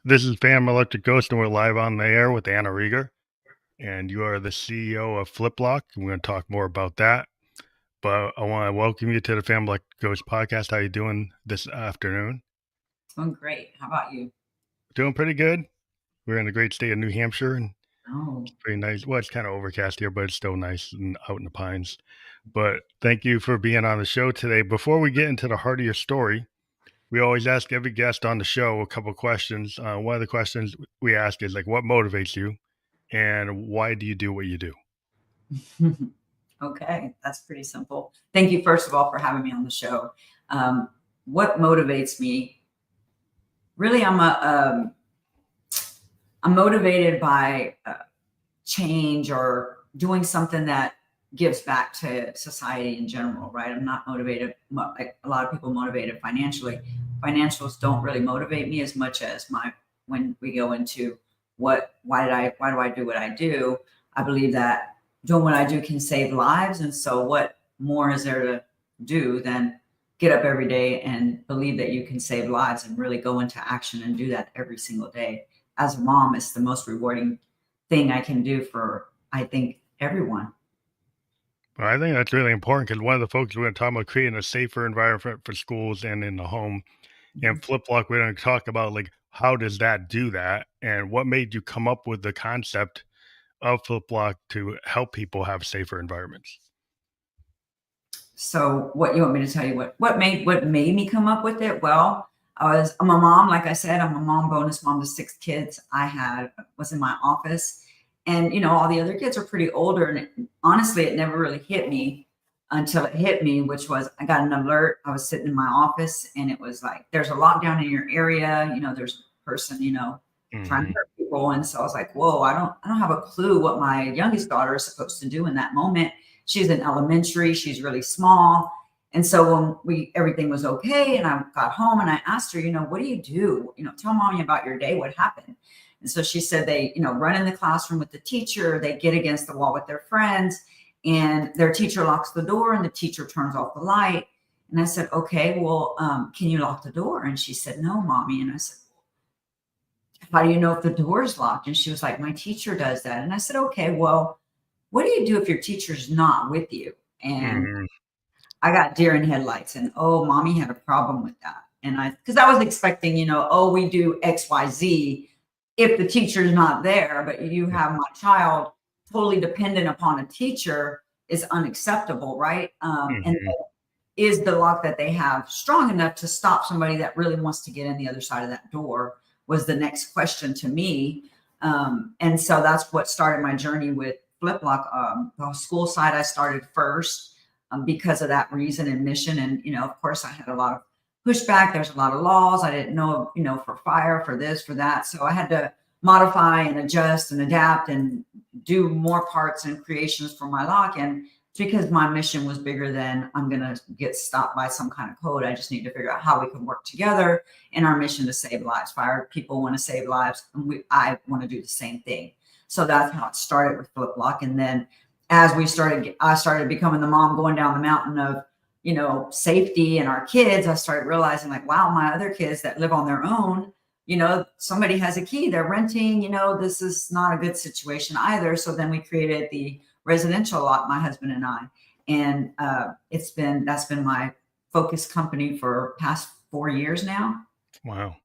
This is Phantom Electric Ghost, and we're live on the air with Anna Reger. And you are the CEO of FlipLok. And we're going to talk more about that. But I want to welcome you to the Phantom Electric Ghost podcast. How you doing this afternoon? Doing great. How about you? Doing pretty good. We're in the great state of New Hampshire, and Oh, it's pretty nice. Well, it's kind of overcast here, but it's still nice and out in the pines. But thank you for being on the show today. Before we get into the heart of your story, we always ask every guest on the show a couple questions. One of the questions we ask is like, what motivates you? And why do you do what you do? okay. That's pretty simple. Thank you, first of all, for having me on the show. Um, what motivates me? Really, I'm motivated by change or doing something that gives back to society in general, right? I'm not motivated like a lot of people motivated financially. Financials don't really motivate me as much as my when we go into why do I do what I do? I believe that doing what I do can save lives. And so what more is there to do than get up every day and believe that you can save lives and really go into action and do that every single day? As a mom, it's the most rewarding thing I can do for, I think, everyone. Well, I think that's really important because one of the folks we're going to talk about creating a safer environment for schools and in the home. And Mhm. FlipLock, we're going to talk about like how does that do that, and what made you come up with the concept of FlipLock to help people have safer environments. So what you want me to tell you what made me come up with it? Well, I'm a mom, like I said, I'm a mom, bonus mom to 6 kids. I had was in my office, and all the other kids are pretty older, and honestly, it never really hit me until it hit me, which was I got an alert. I was sitting in my office, and it was like, "There's a lockdown in your area. There's a person, trying to Hmm. hurt people." And so I was like, "Whoa, I don't have a clue what my youngest daughter is supposed to do in that moment." She's in elementary, she's really small. And so when everything was okay and I got home and I asked her, what do you do? Tell mommy about your day, what happened? And so she said they, run in the classroom with the teacher, they get against the wall with their friends, and their teacher locks the door and the teacher turns off the light. And I said, okay, well, can you lock the door? And she said, no, mommy. And I said, how do you know if the door is locked? And she was like, my teacher does that. And I said, okay, well, what do you do if your teacher's not with you? And Hmm. I got deer in headlights, and oh, mommy had a problem with that. And because I was expecting, oh, we do XYZ if the teacher's not there, but you have my child totally dependent upon a teacher is unacceptable, right? And Hmm. is the lock that they have strong enough to stop somebody that really wants to get in the other side of that door? Was the next question to me. And so that's what started my journey with FlipLok. The school side I started first because of that reason and mission. And, of course, I had a lot of pushback. There's a lot of laws. I didn't know, for fire, for this, for that. So I had to modify and adjust and adapt and do more parts and creations for my lock. And because my mission was bigger than I'm going to get stopped by some kind of code. I just need to figure out how we can work together in our mission to save lives. Fire people want to save lives, and I want to do the same thing. So that's how it started with FlipLok. And then as I started becoming the mom going down the mountain of, safety and our kids. I started realizing like, wow, my other kids that live on their own, somebody has a key, they're renting, this is not a good situation either. So then we created the residential lot, my husband and I, and that's been my focus company for past 4 years now. Wow.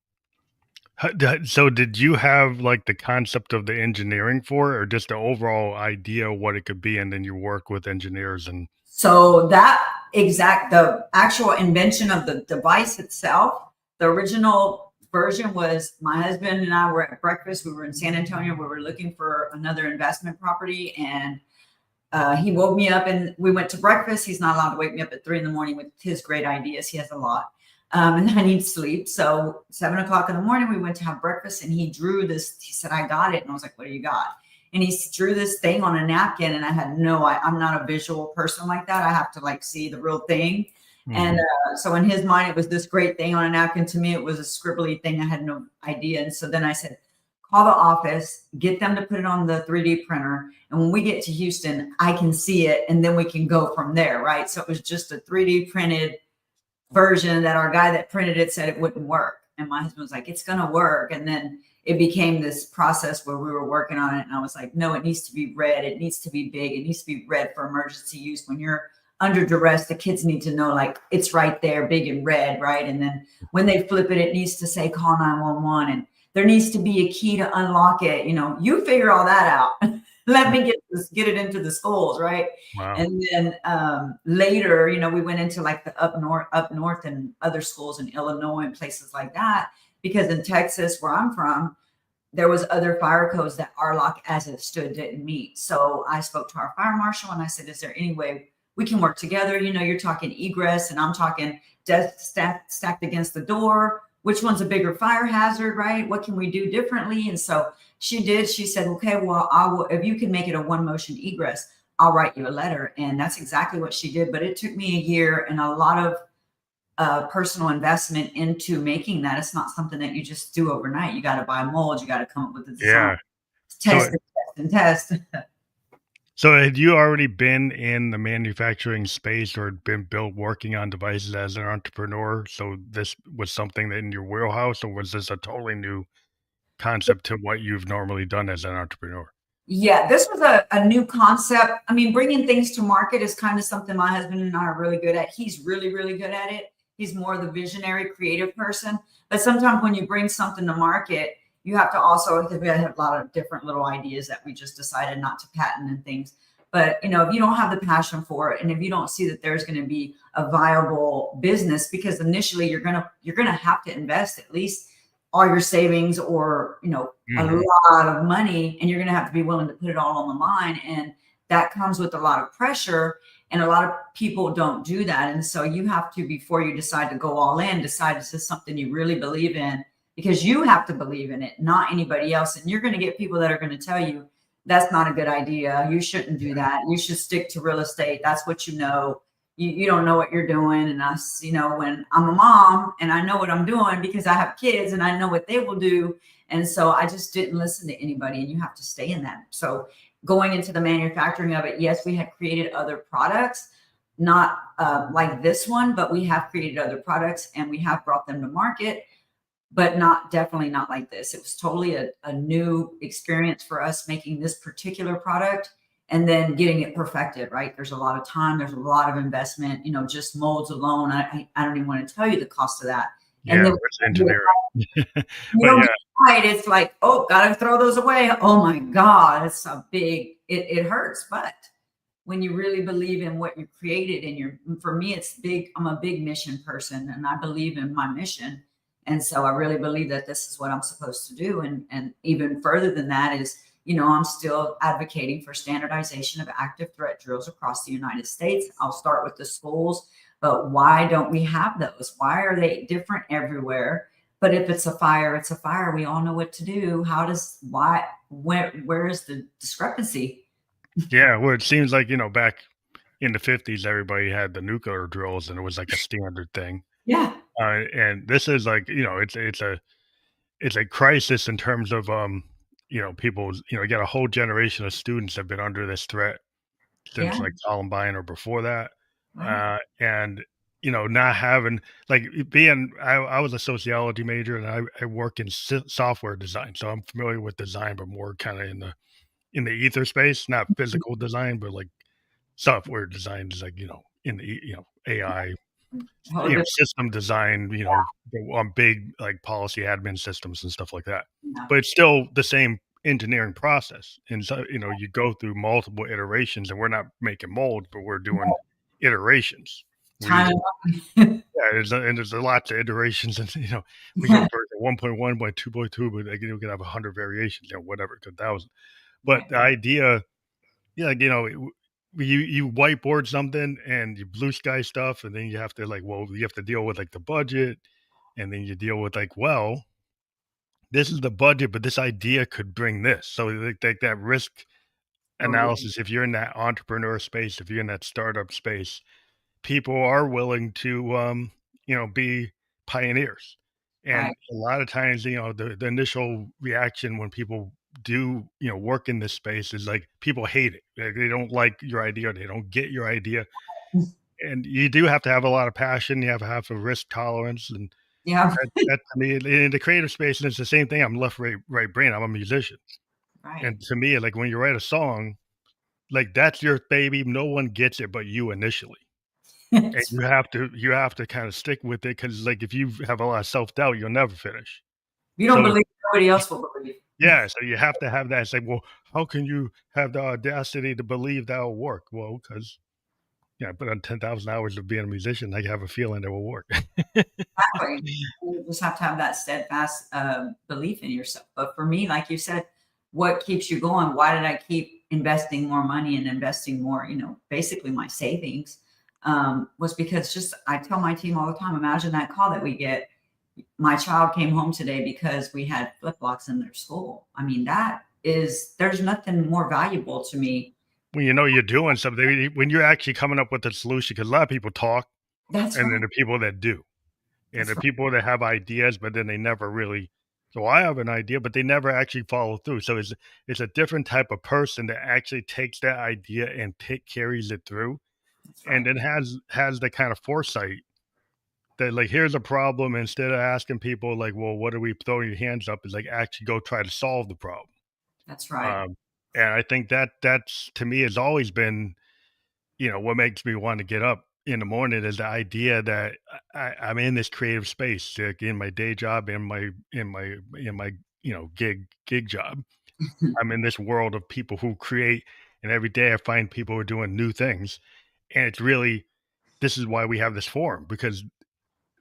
So did you have like the concept of the engineering for it, or just the overall idea of what it could be, and then you work with engineers and So the actual invention of the device itself, the original version was my husband and I were at breakfast. We were in San Antonio. We were looking for another investment property, and he woke me up and we went to breakfast. He's not allowed to wake me up at 3 in the morning with his great ideas. He has a lot. And I need sleep. So 7 o'clock in the morning, we went to have breakfast and he drew this. He said, I got it. And I was like, what do you got? And he drew this thing on a napkin. And I had I'm not a visual person like that. I have to like see the real thing. And Mhm. so in his mind, it was this great thing on a napkin. To me, it was a scribbly thing. I had no idea. And so then I said, call the office, get them to put it on the 3D printer. And when we get to Houston, I can see it and then we can go from there, right? So it was just a 3D printed version that our guy that printed it said it wouldn't work. And my husband was like, it's going to work. And then it became this process where we were working on it. And I was like, no, it needs to be red. It needs to be big. It needs to be red for emergency use. When you're under duress, the kids need to know like it's right there, big and red, right? And then when they flip it, it needs to say call 911. And there needs to be a key to unlock it. You figure all that out. Let me get it into the schools, right? Wow. And then later, we went into like the up north and other schools in Illinois and places like that, because in Texas, where I'm from, there was other fire codes that our lock as it stood didn't meet. So I spoke to our fire marshal and I said, is there any way we can work together? You're talking egress and I'm talking desk stacked against the door. Which one's a bigger fire hazard, right? What can we do differently? And so she did. She said, okay, well, I will, if you can make it a one motion egress, I'll write you a letter. And that's exactly what she did. But it took me a year and a lot of personal investment into making that. It's not something that you just do overnight. You got to buy molds. You got to come up with a design, Yeah. test So and test and test. so had you already been in the manufacturing space or been built working on devices as an entrepreneur? So this was something that in your wheelhouse, or was this a totally new concept to what you've normally done as an entrepreneur? Yeah, this was a new concept. I mean, bringing things to market is kind of something my husband and I are really good at. He's really, really good at it. He's more the visionary, creative person. But sometimes when you bring something to market, you have to also, because we have a lot of different little ideas that we just decided not to patent and things. But if you don't have the passion for it, and if you don't see that there's going to be a viable business, because initially you're gonna have to invest at least all your savings or a Mhm. lot of money, and you're going to have to be willing to put it all on the line, and that comes with a lot of pressure, and a lot of people don't do that. And so you have to, before you decide to go all in, decide this is something you really believe in, because you have to believe in it, not anybody else. And you're going to get people that are going to tell you that's not a good idea, you shouldn't do that, you should stick to real estate, that's what you don't know what you're doing. And us, when I'm a mom and I know what I'm doing because I have kids and I know what they will do. And so I just didn't listen to anybody, and you have to stay in that. So going into the manufacturing of it, yes, we had created other products, not like this one, but we have created other products and we have brought them to market, but definitely not like this. It was totally a new experience for us making this particular product and then getting it perfected, right? There's a lot of time, there's a lot of investment, just molds alone. I don't even want to tell you the cost of that. And Yeah, then reverse engineering. you But don't yeah, get it right. It's like, oh, gotta throw those away. Oh my God, it's a big, it hurts. But when you really believe in what you created and for me, it's big. I'm a big mission person and I believe in my mission. And so I really believe that this is what I'm supposed to do. And even further than that is, I'm still advocating for standardization of active threat drills across the United States. I'll start with the schools, but why don't we have those? Why are they different everywhere? But if it's a fire, it's a fire. We all know what to do. Where is the discrepancy? yeah. Well, it seems like back in the 50s, everybody had the nuclear drills, and it was like a standard thing. Yeah. And this is like it's a crisis in terms of people. You got a whole generation of students have been under this threat since Yeah. like Columbine or before that, Right. and not having like being. I was a sociology major, and I work in software design, so I'm familiar with design, but more kind of in the ether space, not physical design, but like software design is like in the AI, Whole different, system design, on big like policy admin systems and stuff like that. yeah. But it's still the same engineering process. And so, you go through multiple iterations, and we're not making molds, but we're doing iterations. We're Time. using yeah, there's a lot of iterations, and we go for 1.1 by 2.2, but like, we can have 100 variations, whatever to 1,000. But Right. the idea, yeah, like, you whiteboard something and you blue sky stuff, and then you have to like, well, you have to deal with like the budget, and then you deal with like, well, this is the budget, but this idea could bring this. So like that risk Totally. analysis, if you're in that entrepreneur space, if you're in that startup space, people are willing to be pioneers. And Right. a lot of times, the initial reaction when people do, work in this space is like people hate it. Like, they don't like your idea, they don't get your idea. And you do have to have a lot of passion, you have to have a risk tolerance, and Yeah. That to me, in the creative space, and it's the same thing. I'm left, right brain. I'm a musician, Right. and to me, like when you write a song, like that's your baby. No one gets it but you initially, and It's, you have to kind of stick with it because like if you have a lot of self doubt, you'll never finish. you don't So believe, nobody else will believe. yeah, so you have to have that. It's like, well, how can you have the audacity to believe that will work? Well, because yeah, I put on 10,000 hours of being a musician. I have a feeling it will work. Exactly. You just have to have that steadfast belief in yourself. But for me, like you said, what keeps you going? Why did I keep investing more money and investing more, basically my savings? Was because just I tell my team all the time, imagine that call that we get. My child came home today because we had FlipLoks in their school. I mean, there's nothing more valuable to me. When you know you're doing something, when you're actually coming up with a solution, because a lot of people talk, That's and then right. the people that do, and That's the right. people that have ideas, but then they never really. So I have an idea, but they never actually follow through. So it's a different type of person that actually takes that idea and carries it through, That's and right. then has the kind of foresight that like here's a problem instead of asking people like, well, what are we throwing your hands up? Is like actually go try to solve the problem. That's right. Um, and I think that's to me has always been, what makes me want to get up in the morning is the idea that I'm in this creative space, like in my day job, in my gig job. I'm in this world of people who create, and every day I find people who are doing new things, and it's really this is why we have this forum because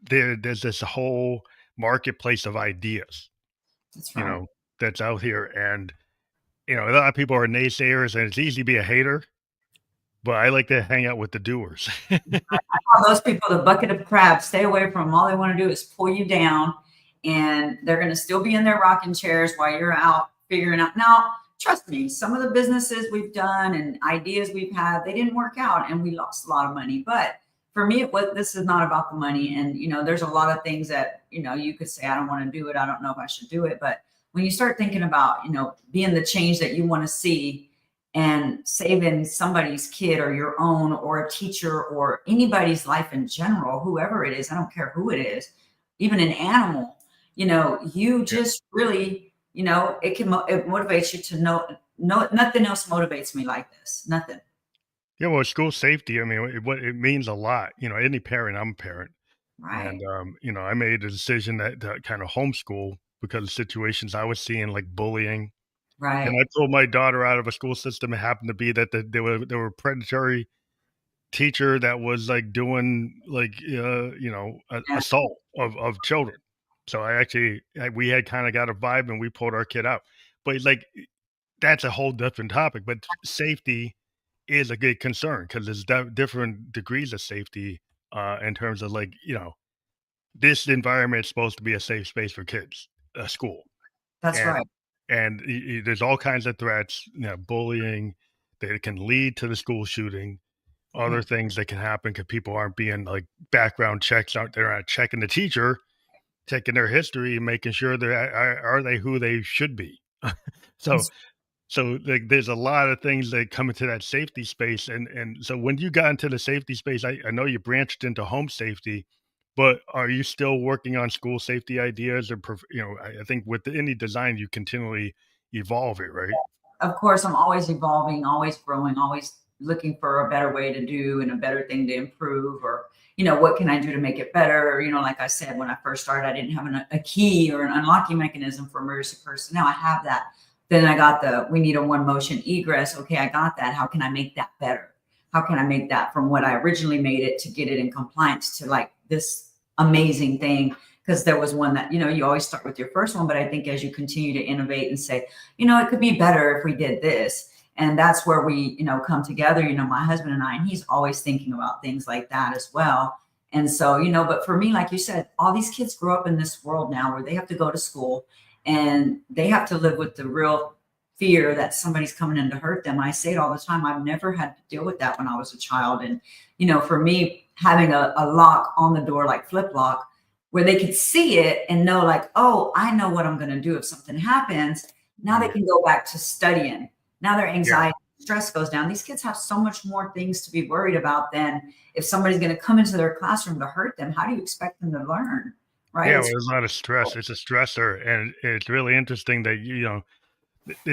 there's this whole marketplace of ideas, That's you right. know, that's out here, and a lot of people are naysayers, and it's easy to be a hater, but I like to hang out with the doers. Call those people the bucket of crabs. Stay away from them. All they want to do is pull you down, and they're going to still be in their rocking chairs while you're out figuring out. Now, trust me, some of the businesses we've done and ideas we've had, they didn't work out, and we lost a lot of money. But for me, this is not about the money. And there's a lot of things that you could say, I don't want to do it. I don't know if I should do it. But when you start thinking about being the change that you want to see and saving somebody's kid or your own or a teacher or anybody's life in general, whoever it is, I don't care who it is, even an animal, you Yeah. just really, it motivates you to know, no, nothing else motivates me like this. Nothing. Yeah, well, school safety, I mean, what it means a lot, any parent, I'm a parent, and, Right. I made a decision that kind of homeschool because of situations I was seeing, like bullying, and Right. I pulled my daughter out of a school system. It happened to be that there were predatory teacher that was, like, doing, like, Yeah. assault of children. So I actually we had kinda got a vibe, and we pulled our kid out. But, like, that's a whole different topic, but safety is a good concern 'cause there's different degrees of safety, in terms of, like, this environment is supposed to be a safe space for kids, a school, That's and right. there's all kinds of threats, bullying that can lead to the school shooting. Yeah. Other things that can happen because people aren't being like background checks out there, not checking the teacher, checking their history, and making sure they are they who they should be. So That's like there's a lot of things that come into that safety space, and so when you got into the safety space, I know you branched into home safety, but are you still working on school safety ideas or I think with any design you continually evolve it, right? of course, I'm always evolving, always growing, always looking for a better way to do and a better thing to improve, or, what can I do to make it better? Like I said, when I first started, I didn't have a key or an unlocking mechanism for emergency personnel. I have that. Then I got we need a one motion egress. Okay, I got that. How can I make that better? How can I make that from what I originally made it to get it in compliance to like this amazing thing? Because there was one that, you always start with your first one, but I think as you continue to innovate and say, it could be better if we did this. And that's where we, come together, my husband and I, and he's always thinking about things like that as well. And so, but for me, like you said, all these kids grow up in this world now where they have to go to school and they have to live with the real fear that somebody's coming in to hurt them. I say it all the time. I've never had to deal with that when I was a child. And, for me, having a lock on the door like FlipLok, where they could see it and know, like, oh, I know what I'm going to do if something happens. Now they Mm, can go back to studying. Now their yeah. anxiety, stress goes down. These kids have so much more things to be worried about than if somebody's going to come into their classroom to hurt them. How do you expect them to learn? right? Yeah, well, there's a lot of stress. It's a stressor, and it's really interesting that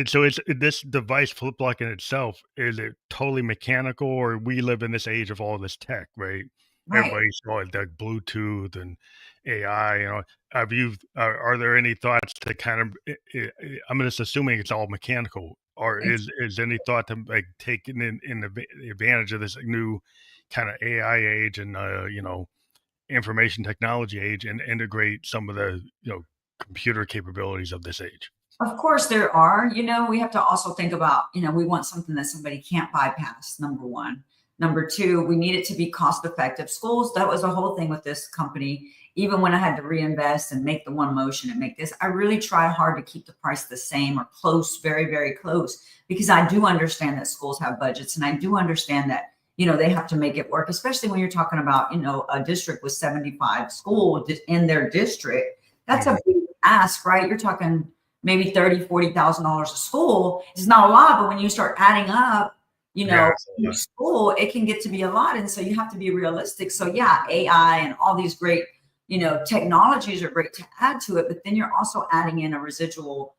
so it's this device FlipLok in itself, is it totally mechanical, or we live in this age of all this tech, right? Right. Everybody's got like Bluetooth and AI, Have you are there any thoughts to kind of I'm just assuming it's all mechanical, or is any thought to like taking in the advantage of this new kind of AI age and information technology age and integrate some of the computer capabilities of this age? Of course, there are. We have to also think about, we want something that somebody can't bypass, number one. Number two, we need it to be cost effective. Schools, that was the whole thing with this company. Even when I had to reinvest and make the one motion and make this, I really try hard to keep the price the same or close, very, very close, because I do understand that schools have budgets and I do understand that, they have to make it work, especially when you're talking about, a district with 75 schools in their district. That's a Mhm. big ask, right? You're talking maybe $30,000, $40,000 a school. It's not a lot, but when you start adding up, Yeah, that's a each lot. school, it can get to be a lot. And so you have to be realistic. So yeah, AI and all these great, technologies are great to add to it, but then you're also adding in a residual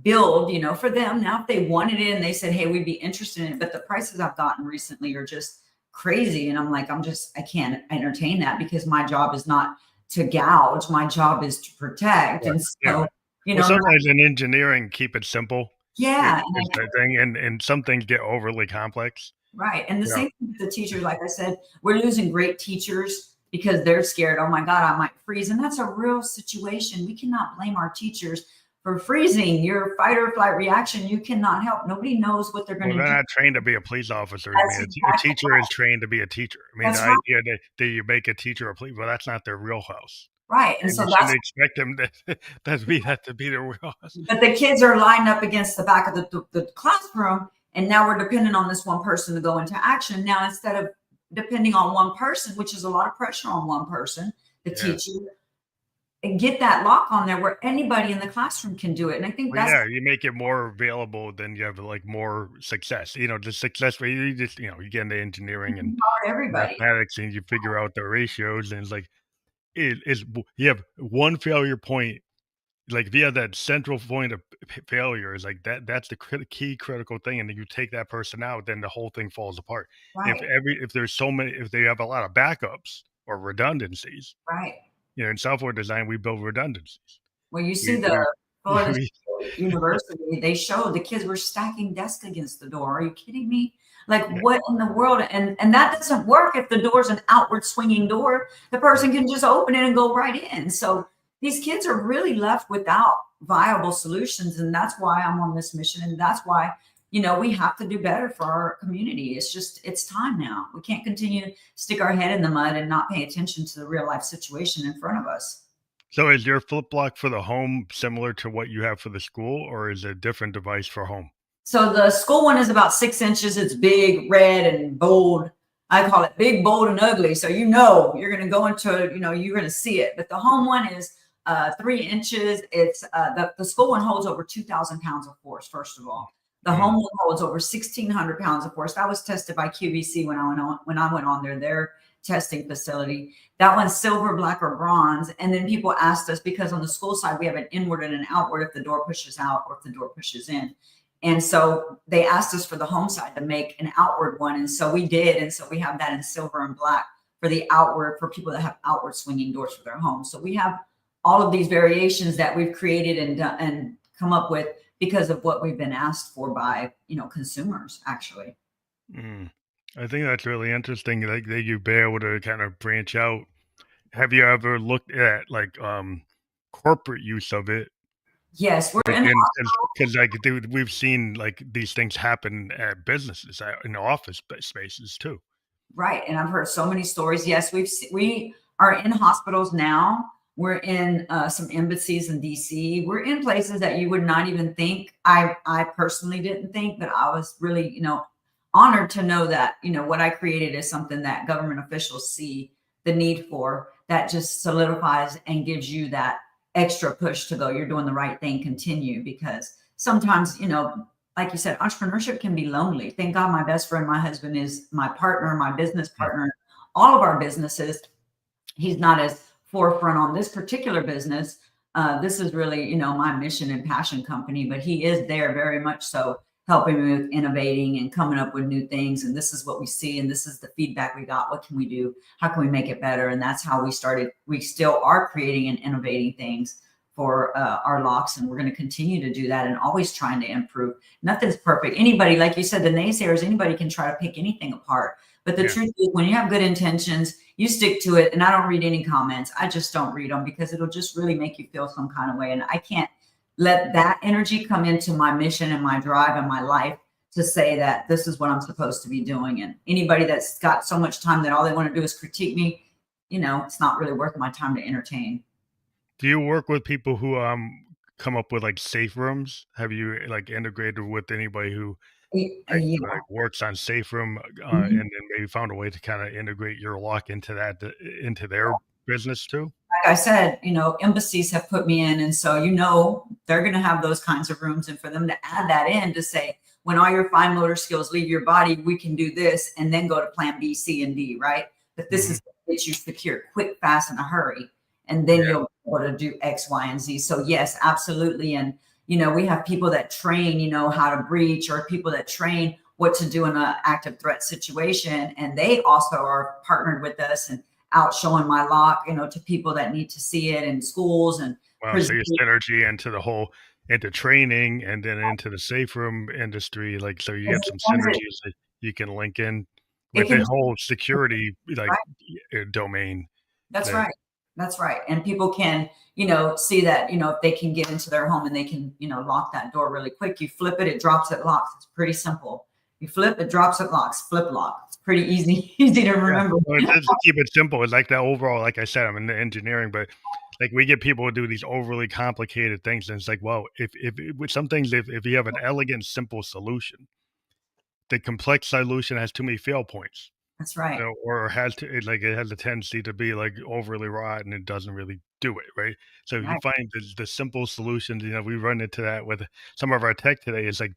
build, for them. Now, if they wanted it and they said, hey, we'd be interested in it, but the prices I've gotten recently are just crazy. And I'm like, I can't entertain that because my job is not to gouge. My job is to protect. Right. And Yeah. so, Well, sometimes in engineering, keep it simple yeah, is the thing, and some things get overly complex. right. And the Yeah. same thing with the teachers. Like I said, we're losing great teachers because they're scared. Oh my God, I might freeze. And that's a real situation. We cannot blame our teachers for freezing. Your fight or flight reaction, you cannot help. Nobody knows what they're going Well, to they're do. not trained to be a police officer. I That's mean, a exactly teacher is trained to be a teacher. I mean, the that's right. idea that you make a teacher a police, well, that's not their real house, Right. And and so you that's shouldn't expect them to that to be their real house. but the kids are lined up against the back of the classroom, and now we're dependent on this one person to go into action. Now, instead of depending on one person, which is a lot of pressure on one person, the Yeah. teacher, and get that lock on there where anybody in the classroom can do it. And I think Well, that's yeah, you make it more available, then you have, like, more success. The success rate, you just you get into engineering and empowered everybody. mathematics, and you figure out the ratios, and it's like, you have one failure point. Like, if you have that central point of failure, is like that's the key critical thing, and then you take that person out, then the whole thing falls apart. Right. If there's so many, if they have a lot of backups or redundancies, Right. in software design, we build redundancies. Well, you see We the we Florida we State University, they showed the kids were stacking desks against the door. Are you kidding me? Like yeah, what in the world? And that doesn't work if the door's an outward swinging door. The person can just open it and go right in. So these kids are really left without viable solutions. And that's why I'm on this mission. And that's why, we have to do better for our community. It's time now. We can't continue to stick our head in the mud and not pay attention to the real life situation in front of us. So is your flip block for the home similar to what you have for the school, or is it a different device for home? So the school one is about 6 inches. It's big, red, and bold. I call it big, bold, and ugly. So you're going to go into, you're going to see it. But the home one is 3 inches. It's the school one holds over 2,000 pounds of force. First of all, the home Mm, one holds over 1,600 pounds of force. That was tested by QVC when I went on their testing facility. That one's silver, black, or bronze. And then people asked us because on the school side we have an inward and an outward if the door pushes out or if the door pushes in. And so they asked us for the home side to make an outward one. And so we did. And so we have that in silver and black for the outward, for people that have outward swinging doors for their home. So we have all of these variations that we've created and come up with because of what we've been asked for by, consumers actually. mm. I think that's really interesting, like, that you've been able to kind of branch out. Have you ever looked at, like, corporate use of it? Yes, we're Like, in. because like, dude, we've seen, like, these things happen at businesses, in office spaces too. Right, and I've heard so many stories. Yes, we are in hospitals now. We're in some embassies in DC. We're in places that you would not even think. I personally didn't think, but I was really, honored to know that, what I created is something that government officials see the need for. That just solidifies and gives you that extra push to go. You're doing the right thing. Continue because sometimes, like you said, entrepreneurship can be lonely. Thank God my best friend, my husband is my partner, my business Mm, partner, all of our businesses. He's not as forefront on this particular business. This is really, my mission and passion company, but he is there very much so helping me with innovating and coming up with new things. And this is what we see. And this is the feedback we got. What can we do? How can we make it better? And that's how we started. We still are creating and innovating things for our locks. And we're going to continue to do that and always trying to improve. Nothing's perfect. Anybody, like you said, the naysayers, anybody can try to pick anything apart. But the truth is, when you have good intentions, you stick to it. And I don't read any comments. I just don't read them because it'll just really make you feel some kind of way. And I can't let that energy come into my mission and my drive and my life to say that this is what I'm supposed to be doing. And anybody that's got so much time that all they want to do is critique me, it's not really worth my time to entertain. Do you work with people who come up with like safe rooms? Have you like integrated with anybody who Yeah. works on safe room, and Mhm. then maybe found a way to kind of integrate your lock into that into their business too? Like I said, embassies have put me in. And so, they're going to have those kinds of rooms. And for them to add that in to say, when all your fine motor skills leave your body, we can do this and then go to plan B, C, and D, right? But this Hmm. is what gets you secure quick, fast, in a hurry. And then Yeah. you'll be able to do X, Y, and Z. So, yes, absolutely. And, we have people that train, how to breach, or people that train what to do in an active threat situation. And they also are partnered with us and out showing my lock, to people that need to see it in schools and Wow. So present. your synergy into the whole into training and then into the safe room industry, like so you get some synergies that you can link in It with can, the whole security like right? domain. That's That right. That's right. And people can, see that, if they can get into their home and they can, lock that door really quick. You flip it, it drops, it locks. It's pretty simple. You flip, it drops, it locks. FlipLok. It's pretty easy, easy to yeah. remember. Well, it's just to keep it simple. It's like that overall, like I said, I'm in the engineering, but like we get people to do these overly complicated things, and it's like, well, if with some things, if you have an elegant, simple solution, the complex solution has too many fail points. That's right. Or has to it has a tendency to be, like, overly wrought, and it doesn't really do it, right? So, if you Right. find the simple solutions, we run into that with some of our tech today, it's like,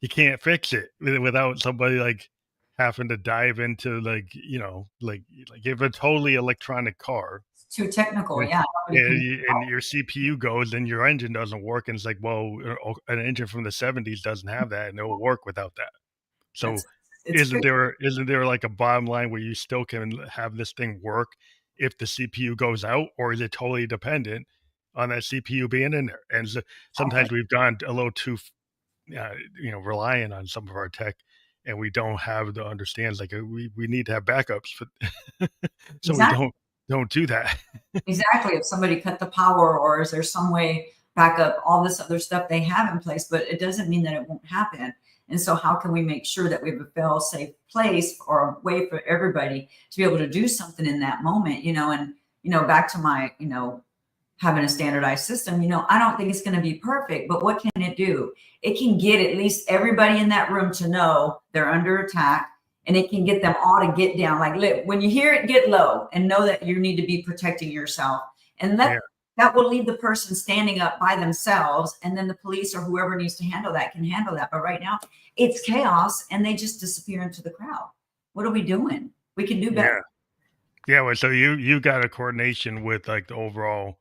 you can't fix it without somebody, like, having to dive into, like, if a totally electronic car, It's too technical. and Yeah. Nobody can. and your CPU goes and your engine doesn't work, and it's like, well, an engine from the '70s doesn't have that, and it'll work without that. So, That's, it's crazy. isn't there, like, a bottom line where you still can have this thing work if the CPU goes out, or is it totally dependent on that CPU being in there? And sometimes we've gone a little too reliant on some of our tech, and we don't have the understands, like, we need to have backups for so we Exactly. don't do that. Exactly. If somebody cut the power, or is there some way back up, all this other stuff they have in place, but it doesn't mean that it won't happen. And so how can we make sure that we have a fail safe place or a way for everybody to be able to do something in that moment, and, back to my, having a standardized system, I don't think it's going to be perfect, but what can it do? It can get at least everybody in that room to know they're under attack, and it can get them all to get down. Like, when you hear it, get low and know that you need to be protecting yourself. And Yeah, that will leave the person standing up by themselves. And then the police or whoever needs to handle that can handle that. But right now it's chaos and they just disappear into the crowd. What are we doing? We can do better. yeah. Yeah, well, so you got a coordination with, like, the overall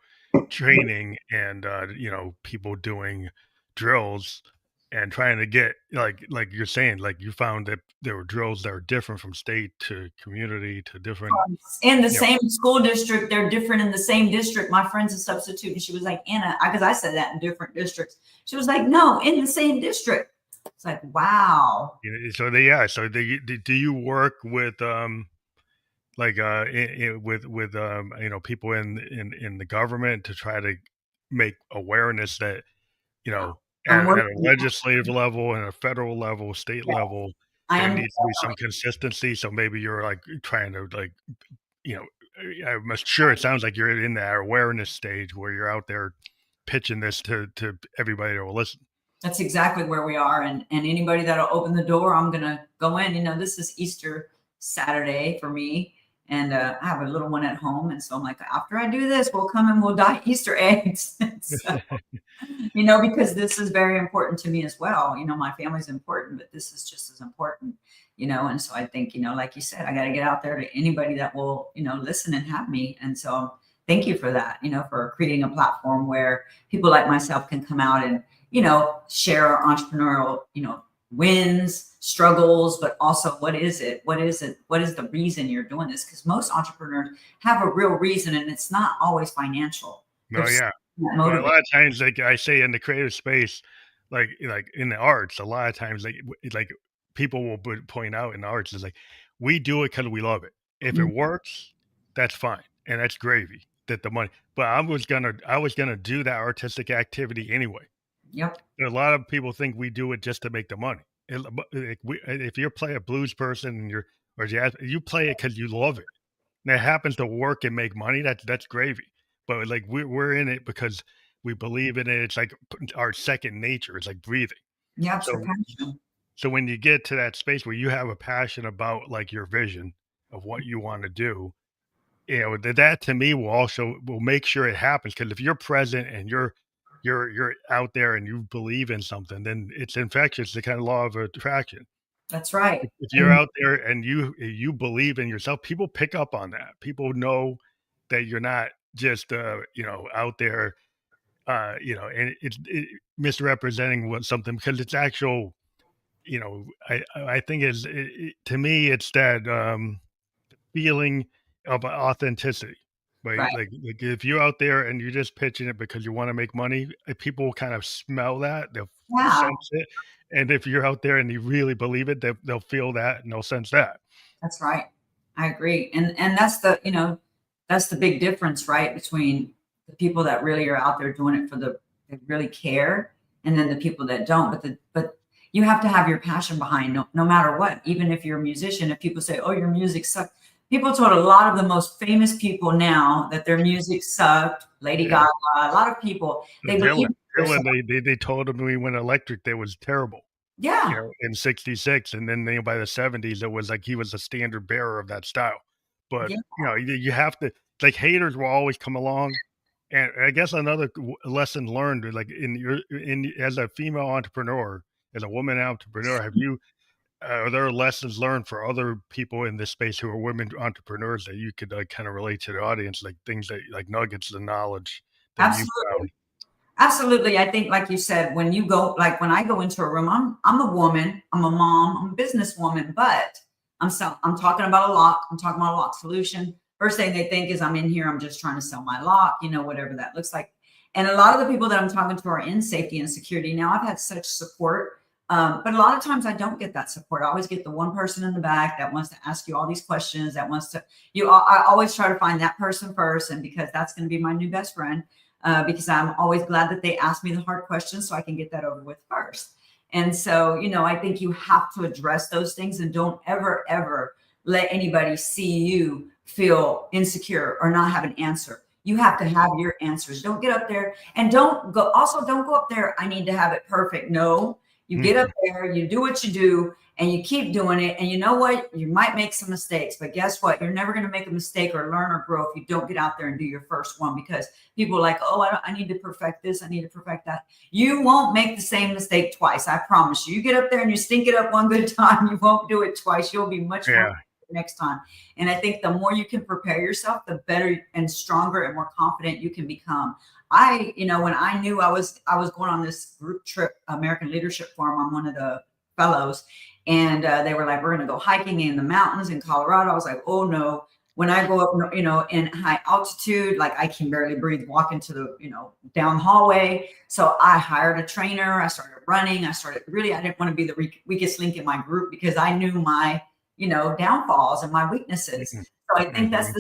training and, people doing drills and trying to get like you're saying, like, you found that there were drills that are different from state to community to different, In the you know same school district, they're different in the same district. My friend's a substitute, and she was like, Anna, because I said that in different districts. She was like, no, in the same district. It's like, wow. so they do you work with, like, with, people in the government to try to make awareness that, I'm at a working. legislative level and a federal level, state Yeah, level, I there am needs to be some definitely. consistency. So maybe you're like trying to you know, I'm sure it sounds like you're in that awareness stage where you're out there pitching this to everybody that will listen. That's exactly where we are. And anybody that'll open the door, I'm gonna go in. This is Easter Saturday for me. And I have a little one at home. And so I'm like, after I do this, we'll come and we'll dye Easter eggs. So, because this is very important to me as well. My family's important, but this is just as important, And so I think, like you said, I got to get out there to anybody that will, listen and have me. And so thank you for that, for creating a platform where people like myself can come out and, share our entrepreneurial, wins, struggles, but also what is it? What is it? What is the reason you're doing this? Because most entrepreneurs have a real reason, and it's not always financial. No, There's yeah. something that Well, a motivates. lot of times, like I say in the creative space, like in the arts, a lot of times, like people will point out in the arts is like we do it because we love it. If it Mhm. works, that's fine, and that's gravy. That the money, but I was gonna do that artistic activity anyway. Yep. A lot of people think we do it just to make the money. If you're play a blues person and you're or jazz, you play it because you love it. And it happens to work and make money. That's gravy. But like we're in it because we believe in it. It's like our second nature. It's like breathing. Yeah, it's your So passion. so when you get to that space where you have a passion about like your vision of what you want to do, that to me will make sure it happens. Because if you're present and you're out there and you believe in something, then it's infectious, the kind of law of attraction. That's right. If you're And out there and you believe in yourself, people pick up on that. People know that you're not just out there and misrepresenting what something because it's actual. I think to me it's that feeling of authenticity. Right? right. Like if you're out there and you're just pitching it because you want to make money, people will kind of smell that, they'll Yeah, sense it. And if you're out there and you really believe it, they'll feel that and they'll sense that. that's right. I agree. And that's the big difference, right? Between the people that really are out there doing it they really care, and then the people that don't. But you have to have your passion behind no matter what. Even if you're a musician, if people say, "Oh, your music sucks," people told a lot of the most famous people now that their music sucked. Lady Yeah. Gaga, a lot of people, they Dylan, believe themselves. they told him when he went electric that was terrible, Yeah, in '66, and then, by the '70s, it was like he was the standard bearer of that style. But, yeah, you have to like, haters will always come along, and I guess another lesson learned, like, in as a female entrepreneur, as a woman entrepreneur, are there lessons learned for other people in this space who are women entrepreneurs that you could, like, kinda relate to the audience, like, things that like, nuggets of knowledge that you found? absolutely. Absolutely. I think, like you said, when you go, like when I go into a room, I'm a woman, I'm a mom, I'm a businesswoman, but I'm talking about a lock. I'm talking about a lock solution. First thing they think is I'm in here, I'm just trying to sell my lock, whatever that looks like. And a lot of the people that I'm talking to are in safety and security. Now I've had such support. But a lot of times I don't get that support. I always get the one person in the back that wants to ask you all these questions, that wants to, I always try to find that person first. And because that's going to be my new best friend, because I'm always glad that they ask me the hard questions so I can get that over with first. And so, I think you have to address those things and don't ever, ever let anybody see you feel insecure or not have an answer. You have to have your answers. Don't get up there and don't go up there. I need to have it perfect. No, you get up Mhm. there, you do what you do, and you keep doing it. And you know what? You might make some mistakes, but guess what? You're never going to make a mistake or learn or grow if you don't get out there and do your first one, because people are like, oh, I need to perfect this. I need to perfect that. You won't make the same mistake twice. I promise you. You get up there and you stink it up one good time. You won't do it twice. You'll be much more Yeah. next time. And I think the more you can prepare yourself, the better and stronger and more confident you can become. When I knew I was going on this group trip, American Leadership Forum, I'm one of the fellows, and they were like, we're going to go hiking in the mountains in Colorado. I was like, oh no. When I go up, in high altitude, like I can barely breathe, walk into the, down the hallway. So I hired a trainer. I started running. I didn't want to be the weakest link in my group because I knew my, downfalls and my weaknesses. Mhm. So I think that's Mhm.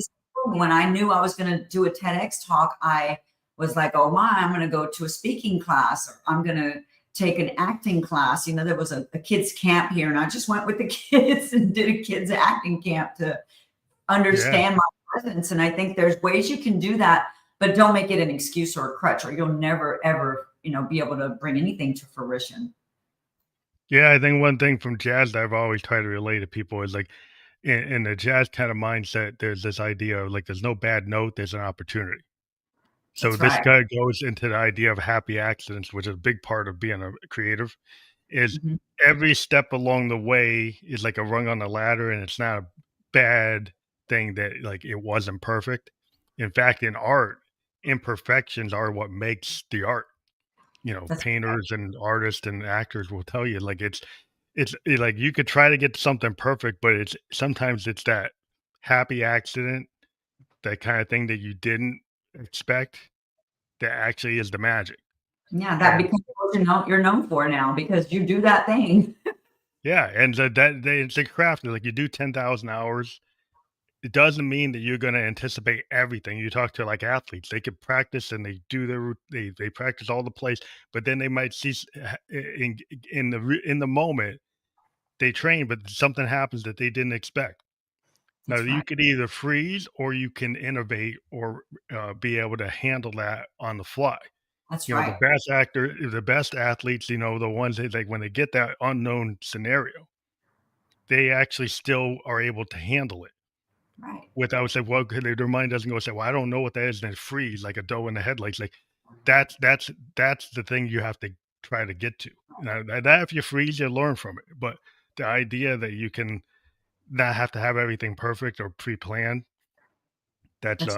the when I knew I was going to do a TEDx talk, I was like, oh my, I'm going to go to a speaking class, or I'm going to take an acting class. There was a kids camp here, and I just went with the kids and did a kids acting camp to Yeah. understand my presence. And I think there's ways you can do that, but don't make it an excuse or a crutch, or you'll never, ever, be able to bring anything to fruition. Yeah, I think one thing from jazz that I've always tried to relate to people is like in the jazz kind of mindset, there's this idea of like there's no bad note, there's an opportunity. So That's this right. guy goes into the idea of happy accidents, which is a big part of being a creative. is Mhm. every step along the way is like a rung on the ladder, and it's not a bad thing that like it wasn't perfect. In fact, in art, imperfections are what makes the art. You know, That's painters and artists and actors will tell you like like you could try to get something perfect, but it's sometimes it's that happy accident, that kind of thing that you didn't expect that actually is the magic. yeah, that And becomes what you're known for now because you do that thing. yeah, and so that it's a craft. Like you do 10,000 hours. It doesn't mean that you're going to anticipate everything. You talk to like athletes, they could practice and they do their they practice all the plays, but then they might see in the moment they train, but something happens that they didn't expect. Now That's you right. could either freeze or you can innovate or be able to handle that on the fly. That's You know, right. the best athletes, you know, the ones that like when they get that unknown scenario, they actually still are able to handle it Right. without say, well, 'cause their mind doesn't go say, well, I don't know what that is, and then freeze like a doe in the headlights. Like that's the thing you have to try to get to. Now, that if you freeze, you learn from it. But the idea that you can not have to have everything perfect or pre-planned, that's That's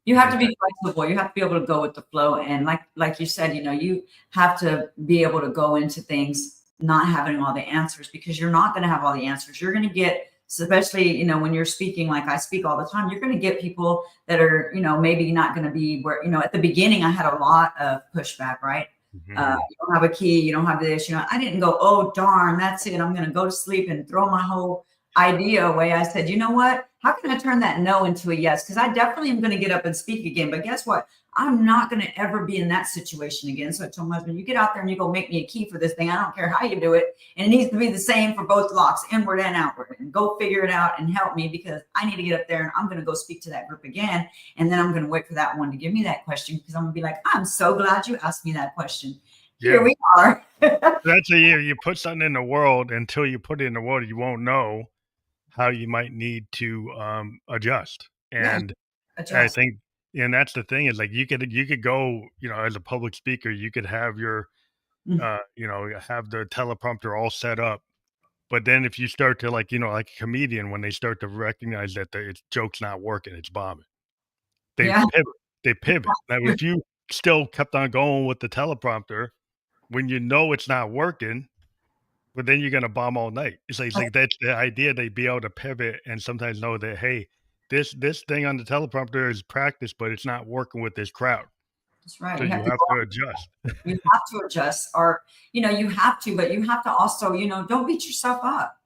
You have to that be flexible. You have to be able to go with the flow. And like you said, you have to be able to go into things not having all the answers because you're not going to have all the answers. You're going to get, especially, when you're speaking, like I speak all the time, you're going to get people that are, maybe not going to be where, at the beginning, I had a lot of pushback, right? mhm, You don't have a key, you don't have this, I didn't go, oh, darn, that's it. I'm going to go to sleep and throw my whole idea away. I said, you know what? How can I turn that no into a yes? Because I definitely am going to get up and speak again. But guess what? I'm not going to ever be in that situation again. So I told my husband, you get out there and you go make me a key for this thing. I don't care how you do it. And it needs to be the same for both locks, inward and outward. And go figure it out and help me because I need to get up there and I'm going to go speak to that group again. And then I'm going to wait for that one to give me that question because I'm going to be like, I'm so glad you asked me that question. Here yeah. we are. That's a you put something in the world until you put it in the world, you won't know how you might need to, adjust, Yeah, and I adjust. think and that's the thing is, like, you could go, you know, as a public speaker, you could have your, Mm, you know, have the teleprompter all set up, but then if you start to, like, you know, like a comedian, when they start to recognize that the it's joke's not working, it's bombing, they yeah. pivot they pivot. Now if you still kept on going with the teleprompter, when you know it's not working, but then you're gonna bomb all night. It's like that's the idea they'd be able to pivot and sometimes know that, "Hey, this thing on the teleprompter is practice, but it's not working with this crowd, That's right. so You have you to have go to adjust." You have to adjust, or, you have to, but you have to also, don't beat yourself up.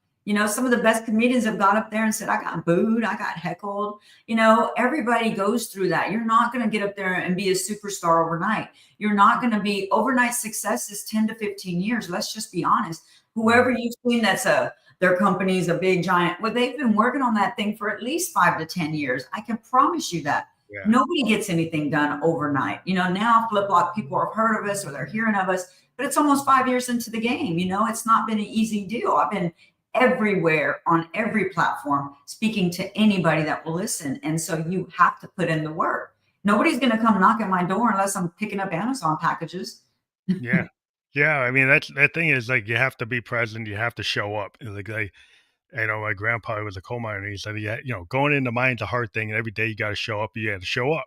Some of the best comedians have got up there and said, I got booed, I got heckled. Everybody goes through that. You're not going to get up there and be a superstar overnight. You're not going to be overnight success is 10 to 15 years. Let's just be honest. Whoever Mhm. you've seen their company's a big giant, well, they've been working on that thing for at least 5 to 10 years. I can promise you that. Yeah. Nobody gets anything done overnight. Now FlipLok people have heard of us or they're hearing of us, but it's almost 5 years into the game. It's not been an easy deal. I've been everywhere on every platform speaking to anybody that will listen. And so you have to put in the work. Nobody's going to come knock at my door unless I'm picking up Amazon packages. Yeah. Yeah, I mean, that's that thing is, like, you have to be present, you have to show up, and, like, I know my grandpa was a coal miner, and he said, "Yeah, you know, going into mine's a hard thing, and every day you gotta show up, you gotta show up."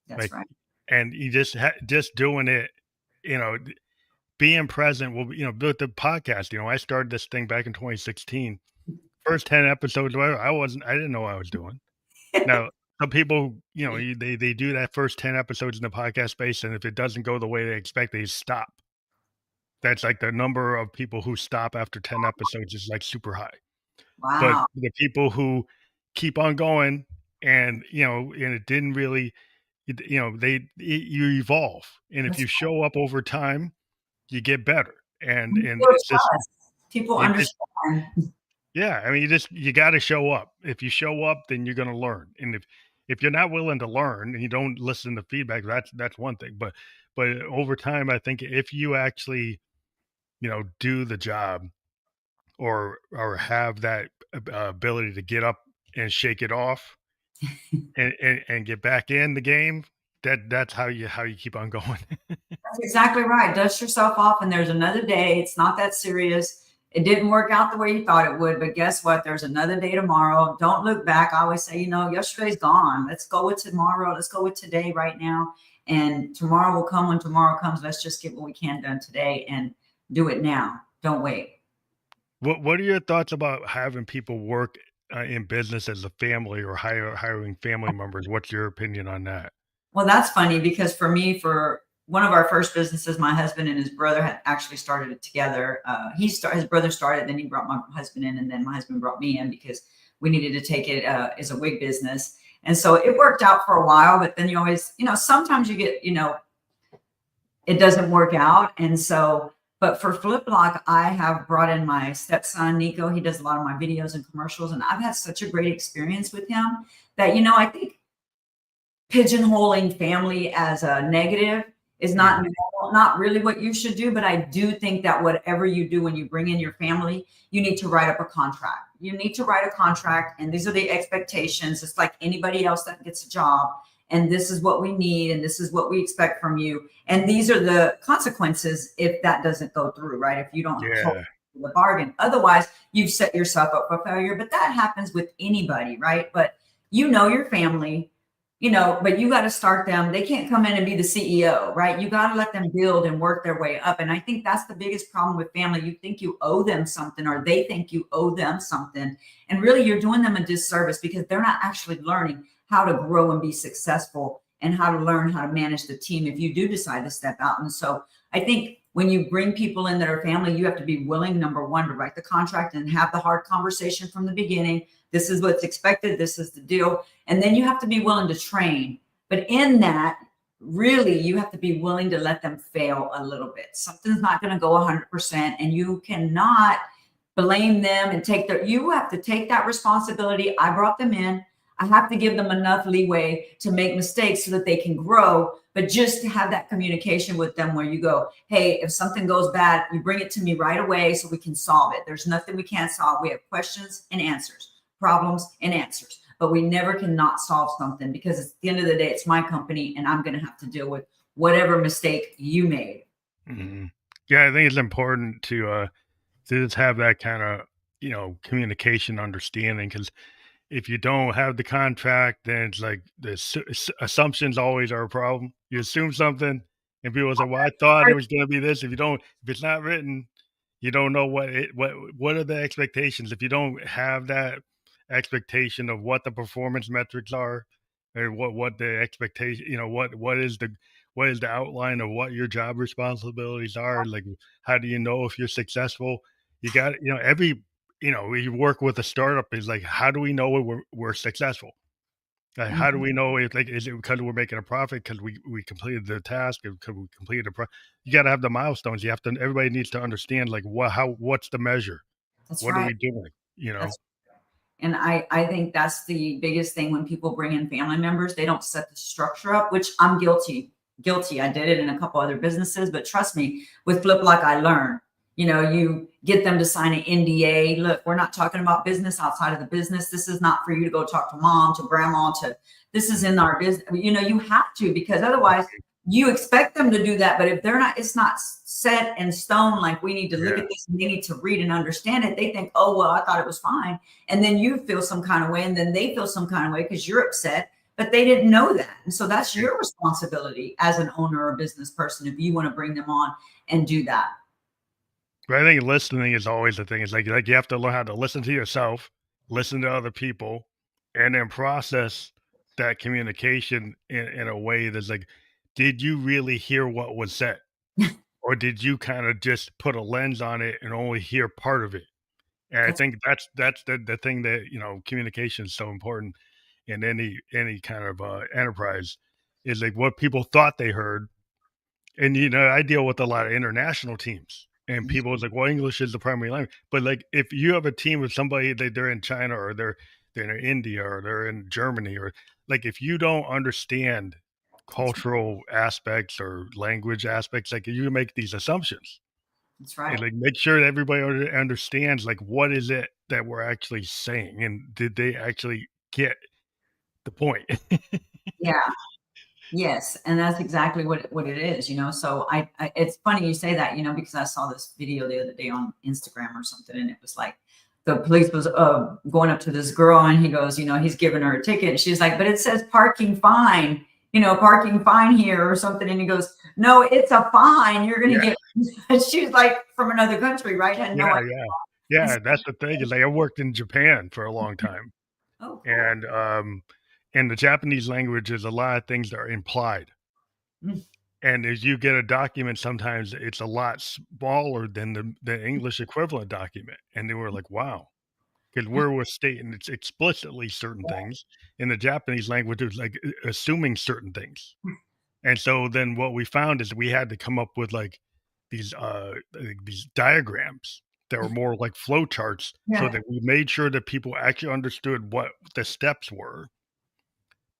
That's Like, right. and you just doing it, you know, being present will be, you know, with the podcast, you know, I started this thing back in 2016. First 10 episodes, well, I didn't know what I was doing. Now, some people, you know, they do that first 10 episodes in the podcast space, and if it doesn't go the way they expect, they stop. That's like the number of people who stop after 10 episodes is like super high. But Wow. the people who keep on going and, you know, and it didn't really, you know, you evolve. And if That's you show up over time, you get better. right. And Build it's just trust. People it just understand. yeah, I mean, you gotta show up. If you show up, then you're gonna learn. And if you're not willing to learn and you don't listen to feedback, that's one thing. But over time, I think if you actually, you know, do the job or have that ability to get up and shake it off and get back in the game, that's how you keep on going. That's exactly right. Dust yourself off, and there's another day. It's not that serious. It didn't work out the way you thought it would, but guess what? There's another day tomorrow. Don't look back. I always say, yesterday's gone. Let's go with tomorrow. Let's go with today right now. And tomorrow will come when tomorrow comes. Let's just get what we can done today and do it now. Don't wait. What are your thoughts about having people work in business as a family or hiring family members? What's your opinion on that? Well, that's funny because for me, for one of our first businesses, my husband and his brother had actually started it together. His brother started, then he brought my husband in, and then my husband brought me in because we needed to take it as a wig business. And so it worked out for a while, but then you always, sometimes you get, it doesn't work out. And so, but for FlipLok, I have brought in my stepson, Nico. He does a lot of my videos and commercials, and I've had such a great experience with him that, I think pigeonholing family as a negative is not Mhm. normal, not really what you should do. But I do think that whatever you do when you bring in your family, you need to write up a contract. You need to write a contract, and these are the expectations. It's like anybody else that gets a job, and this is what we need, and this is what we expect from you, and these are the consequences if that doesn't go through, right? If you don't hold Yeah. the bargain, otherwise you've set yourself up for failure. But that happens with anybody, right? But your family, but you got to start them. They can't come in and be the CEO, right? You got to let them build and work their way up. And I think that's the biggest problem with family. You think you owe them something, or they think you owe them something. And really, you're doing them a disservice because they're not actually learning how to grow and be successful and how to learn how to manage the team if you do decide to step out. And so I think when you bring people in that are family, you have to be willing, number one, to write the contract and have the hard conversation from the beginning. This is what's expected. This is the deal. And then you have to be willing to train. But in that, really, you have to be willing to let them fail a little bit. Something's not going to go 100%, and you cannot blame them and you have to take that responsibility. I brought them in. I have to give them enough leeway to make mistakes so that they can grow, but just to have that communication with them where you go, hey, if something goes bad, you bring it to me right away so we can solve it. There's nothing we can't solve. We have questions and answers, problems and answers, but we never can not solve something because at the end of the day, it's my company and I'm going to have to deal with whatever mistake you made. Mhm. Yeah, I think it's important to just have that kind of, communication understanding, because if you don't have the contract, then it's like assumptions always are a problem. You assume something, and people say, "Well, I thought it was going to be this." If it's not written, you don't know what are the expectations. If you don't have that expectation of what the performance metrics are, or what the expectation, what is the outline of what your job responsibilities are, like how do you know if you're successful? You got, we work with a startup is like, how do we know we're successful? Like, how do Mhm. we know if, like, is it because we're making a profit because we completed the task, or because we completed you got to have the milestones. Everybody needs to understand, like, what's the measure? That's What are right. we doing? You know? That's And I think that's the biggest thing when people bring in family members, they don't set the structure up, which I'm guilty. Guilty. I did it in a couple other businesses, but trust me, with FlipLok, I learned. You get them to sign an NDA. Look, we're not talking about business outside of the business. This is not for you to go talk to mom, to grandma, to this is in our business. You have to, because otherwise you expect them to do that. But if they're not, it's not set in stone. Like we need to look Yeah. at this and they need to read and understand it. They think, oh, well, I thought it was fine, and then you feel some kind of way, and then they feel some kind of way because you're upset, but they didn't know that. And so that's your responsibility as an owner or business person if you want to bring them on and do that. But I think listening is always the thing. It's like you have to learn how to listen to yourself, listen to other people, and then process that communication in a way that's like, did you really hear what was said? Or did you kind of just put a lens on it and only hear part of it? And I That's think that's the thing that, communication is so important in any kind of enterprise, is like what people thought they heard. And I deal with a lot of international teams, and people is like, well, English is the primary language. But like, if you have a team with somebody that they're in China, or they're in India, or they're in Germany, or like, if you don't understand that's cultural aspects or language aspects, like, you make these assumptions, that's and right. like make sure that everybody understands, like, what is it that we're actually saying, and did they actually get the point? Yeah. Yes, and that's exactly what it is, you know. So I it's funny you say that, you know, because I saw this video the other day on Instagram or something, and it was like the police was going up to this girl, and he goes, you know, he's giving her a ticket, and she's like, but it says parking fine, you know, parking fine here or something, and he goes, no, it's a fine. You're gonna Yeah, get. She's like from another country, right? Had no yeah, idea. yeah, And so, yeah. That's the thing is like I worked in Japan for a long time, oh, cool. and in the Japanese language, there's a lot of things that are implied. Mm, And as you get a document, sometimes it's a lot smaller than the English equivalent document. And they were like, wow. Because we're stating it's explicitly certain things. In the Japanese language, it's like assuming certain things. And so then what we found is we had to come up with these diagrams that were more like flow charts so yeah, that we made sure that people actually understood what the steps were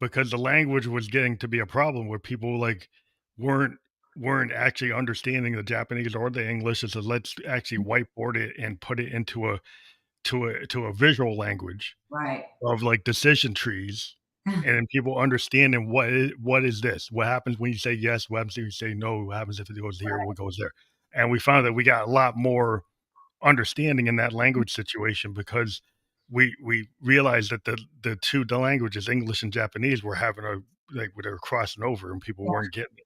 because the language was getting to be a problem where people like weren't weren't actually understanding the Japanese or the English. And so let's actually whiteboard it and put it into a visual language right. of like decision trees. And then people understanding what is this? What happens when you say yes? What happens if you say no? What happens if it goes here? What goes there? And we found that we got a lot more understanding in that language situation because we realized that the languages, English and Japanese, were having a like they were crossing over and people weren't getting it.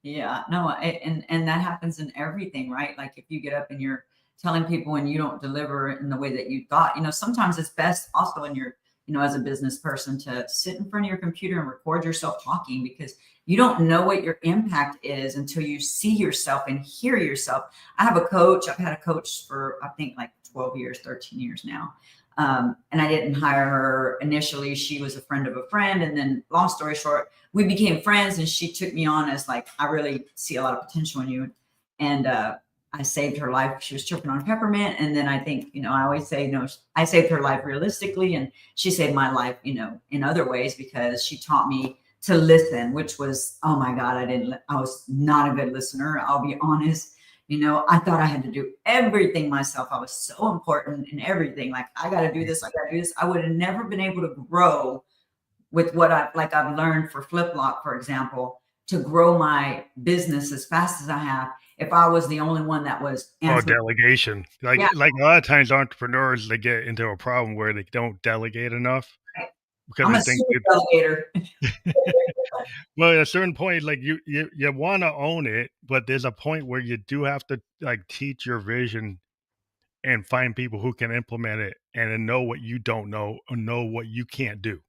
Yeah, no, and that happens in everything, right? Like if you get up and you're telling people and you don't deliver it in the way that you thought, you know, sometimes it's best also in your, you know, as a business person to sit in front of your computer and record yourself talking because you don't know what your impact is until you see yourself and hear yourself. I have a coach, I've had a coach for I think like 12 years, 13 years now. And I didn't hire her initially. She was a friend of a friend. And then long story short, we became friends and she took me on as like, I really see a lot of potential in you. And I saved her life. She was tripping on peppermint. And then I think, you know, I always say, no, I saved her life realistically. And she saved my life, you know, in other ways because she taught me to listen, which was, oh my God, I was not a good listener. I'll be honest. You know, I thought I had to do everything myself. I was so important in everything. Like, I got to do this. I got to do this. I would have never been able to grow with what I've learned for FlipLok, for example, to grow my business as fast as I have. If I was the only one that was Oh, answering, delegation. yeah, Like a lot of times entrepreneurs they get into a problem where they don't delegate enough right. because I'm they a think super that delegator. well, at a certain point, like you want to own it, but there's a point where you do have to like teach your vision and find people who can implement it and then know what you don't know or know what you can't do.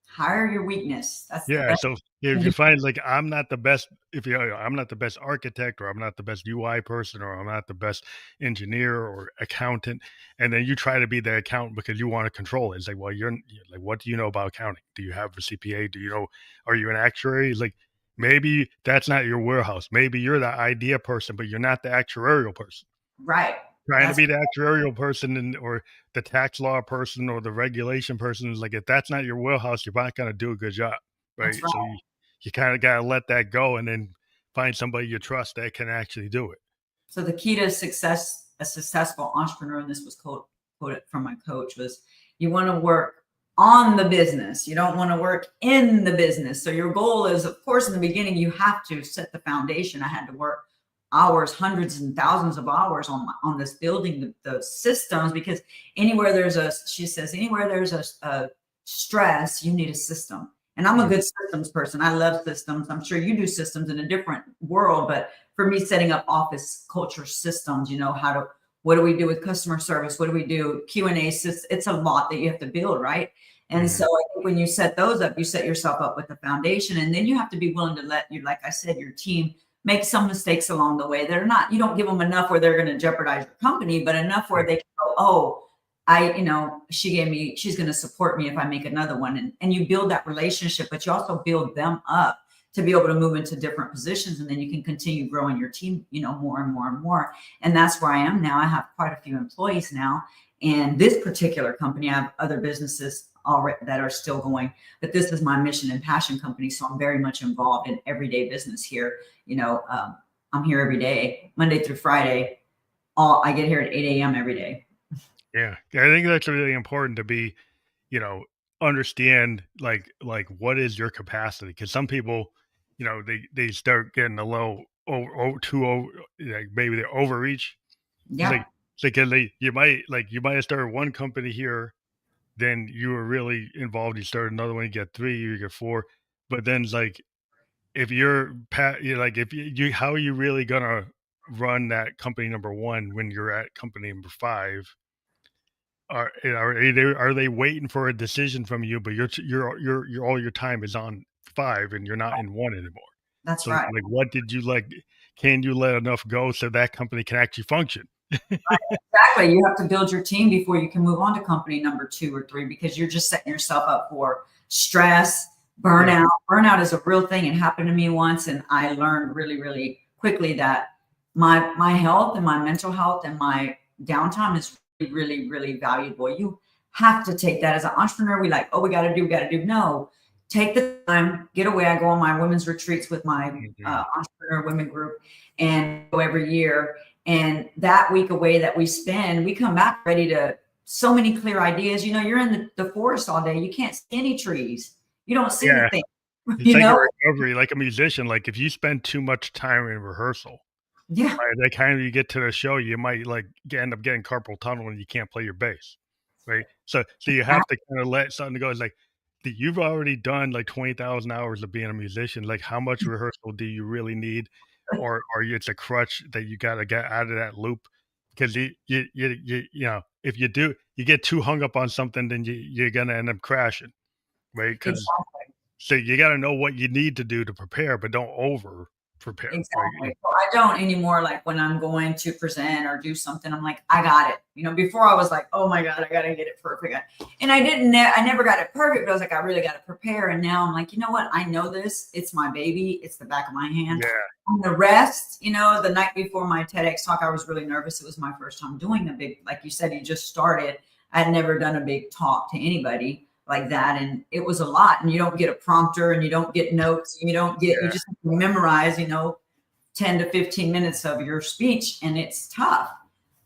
Hire your weakness. That's the Yeah, best so thing if to you do. find like I'm not the best, if you I'm not the best architect or I'm not the best UI person or I'm not the best engineer or accountant, and then you try to be the accountant because you want to control it. It's like, well, you're like, what do you know about accounting? Do you have a CPA? Do you know? Are you an actuary? It's like maybe that's not your warehouse. Maybe you're the idea person, but you're not the actuarial person. Right. Trying to That's be the actuarial person and or the tax law person or the regulation person is like if that's not your wheelhouse, you're not gonna do a good job, that's right? right. So you kinda gotta let that go and then find somebody you trust that can actually do it. So the key to success, a successful entrepreneur, and this was quoted from my coach, was you want to work on the business. You don't want to work in the business. So your goal is, of course, in the beginning, you have to set the foundation. I had to work hours, hundreds and thousands of hours on this building the systems because anywhere there's a, she says, anywhere there's a stress, you need a system. And I'm a Mm, good systems person. I love systems. I'm sure you do systems in a different world, but for me, setting up office culture systems, you know, what do we do with customer service? What do we do? Q&A, it's a lot that you have to build, right? And so mhm, I think when you set those up, you set yourself up with the foundation, and then you have to be willing to let you, like I said, your team make some mistakes along the way. They're not, you don't give them enough where they're going to jeopardize your company, but enough where mm, they can go, oh, you know, she's going to support me if I make another one. And you build that relationship, but you also build them up to be able to move into different positions. And then you can continue growing your team, you know, more and more and more. And that's where I am now. I have quite a few employees now. And this particular company, I have other businesses already that are still going, but this is my mission and passion company. So I'm very much involved in everyday business here. You know, I'm here every day, Monday through Friday. I get here at 8 a.m. every day. yeah. I think that's really important to be, you know, understand what is your capacity, because some people, they start getting a little too over, like maybe they overreach. It's like Yeah, it's like 'cause you might have started one company here, then you were really involved, you started another one, you get 3, you get 4, but then it's like, if you're like, if you how are you really gonna run that company number 1 when you're at company number 5? Are they waiting for a decision from you, but you're all your time is on 5 and you're not in 1 anymore. that's So, right. like, what did you like can you let enough go so that company can actually function? Exactly. You have to build your team before you can move on to company number 2 or 3 because you're just setting yourself up for stress, Yeah, burnout. Burnout is a real thing. It happened to me once, and I learned really, really quickly that my health and my mental health and my downtime is really, really, really valuable. You have to take that as an entrepreneur. We got to do, we got to do. No, take the time, get away. I go on my women's retreats with my mhm. entrepreneur women group and go every year, and that week away that we spend, we come back ready to so many clear ideas. You're in the forest all day. You can't see any trees. You don't see the Yeah, thing, it's you like a know? recovery, like a musician, like, if you spend too much time in rehearsal, Yeah, by the time you get to the show, you might, like, end up getting carpal tunnel and you can't play your bass, right? So you have to kinda let something go. It's like, you've already done, like, 20,000 hours of being a musician, like, how much rehearsal do you really need? Or it's a crutch that you gotta get out of that loop, because if you do you get too hung up on something, then you're gonna end up crashing, right? Because exactly. so you gotta know what you need to do to prepare, but don't over prepare, right? Exactly. So I don't anymore. Like when I'm going to present or do something, I'm like, I got it. Before I was like, oh my God, I got to get it perfect. And I didn't, I never got it perfect, but I was like, I really got to prepare. And now I'm like, you know what? I know this. It's my baby. It's the back of my hand. Yeah, On the rest, the night before my TEDx talk, I was really nervous. It was my first time doing a big, like you said, you just started. I had never done a big talk to anybody like that. And it was a lot. And you don't get a prompter and you don't get notes. You yeah, just have to memorize, 10 to 15 minutes of your speech, and it's tough.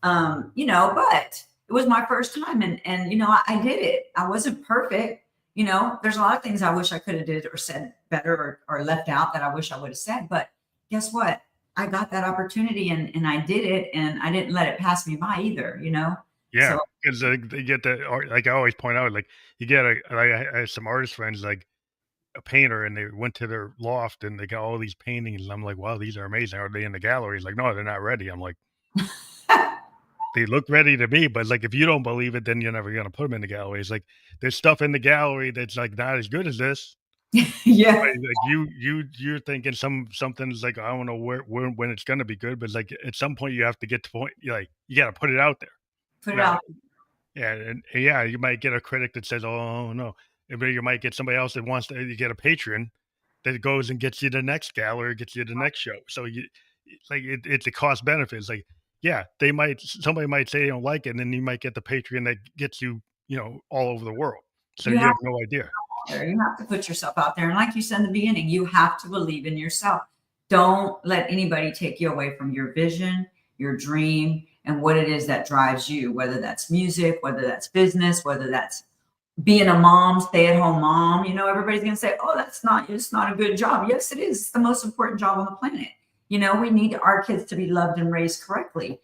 But it was my first time, and I did it. I wasn't perfect. There's a lot of things I wish I could have did or said better, or left out that I wish I would have said. But guess what? I got that opportunity, and I did it, and I didn't let it pass me by either. yeah, So 'cause, they get the or like I always point out, like, you get I have some artist friends, like a painter, and they went to their loft and they got all these paintings, and I'm like, "Wow, these are amazing. Are they in the gallery?" He's like, "No, they're not ready." I'm like, "They look ready to me, but, like, if you don't believe it, then you're never gonna put them in the gallery." It's like, there's stuff in the gallery that's, like, not as good as this, but, yeah, like, you're thinking something's like, I don't know when it's gonna be good, but, like, at some point, you have to get to point like, you gotta put it out there. put it Now out. yeah, and yeah, you might get a critic that says, "Oh, no," but you might get somebody else that wants to you get a patron that goes and gets you the next gallery, gets you the next show. So it's a cost benefit. It's like, yeah, somebody might say they don't like it, and then you might get the Patreon that gets you, all over the world. So You you have have no idea. there. You have to put yourself out there. And like you said in the beginning, you have to believe in yourself. Don't let anybody take you away from your vision, your dream, and what it is that drives you, whether that's music, whether that's business, whether that's being a mom, stay at home mom. Everybody's going to say, oh, it's not a good job. Yes, it is. It's the most important job on the planet. We need our kids to be loved and raised correctly.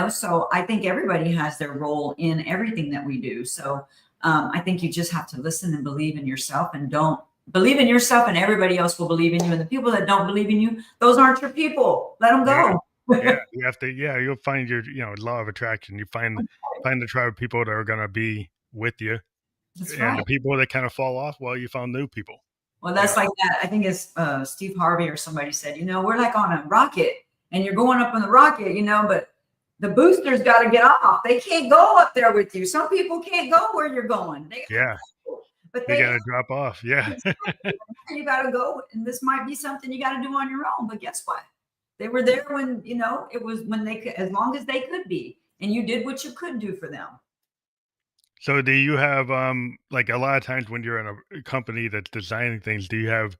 So I think everybody has their role in everything that we do. So I think you just have to listen and believe in yourself, and don't believe in yourself, and everybody else will believe in you. And the people that don't believe in you, those aren't your people. Let them Yeah, go. yeah, you have to. Yeah, you'll find your law of attraction. You find the tribe of people that are gonna be with you, That's and the right. people that kind of fall off. Well, you found new people. Well, You that's know. like that. I think it's Steve Harvey or somebody said, we're like on a rocket, and you're going up on the rocket, but the boosters got to get off. They can't go up there with you. Some people can't go where you're going. They got to Yeah, go, but they they gotta drop off. Yeah. you got to go, and this might be something you got to do on your own. But guess what? They were there when it was when they could, as long as they could be, and you did what you could do for them. So do you have, like, a lot of times when you're in a company that's designing things, do you have,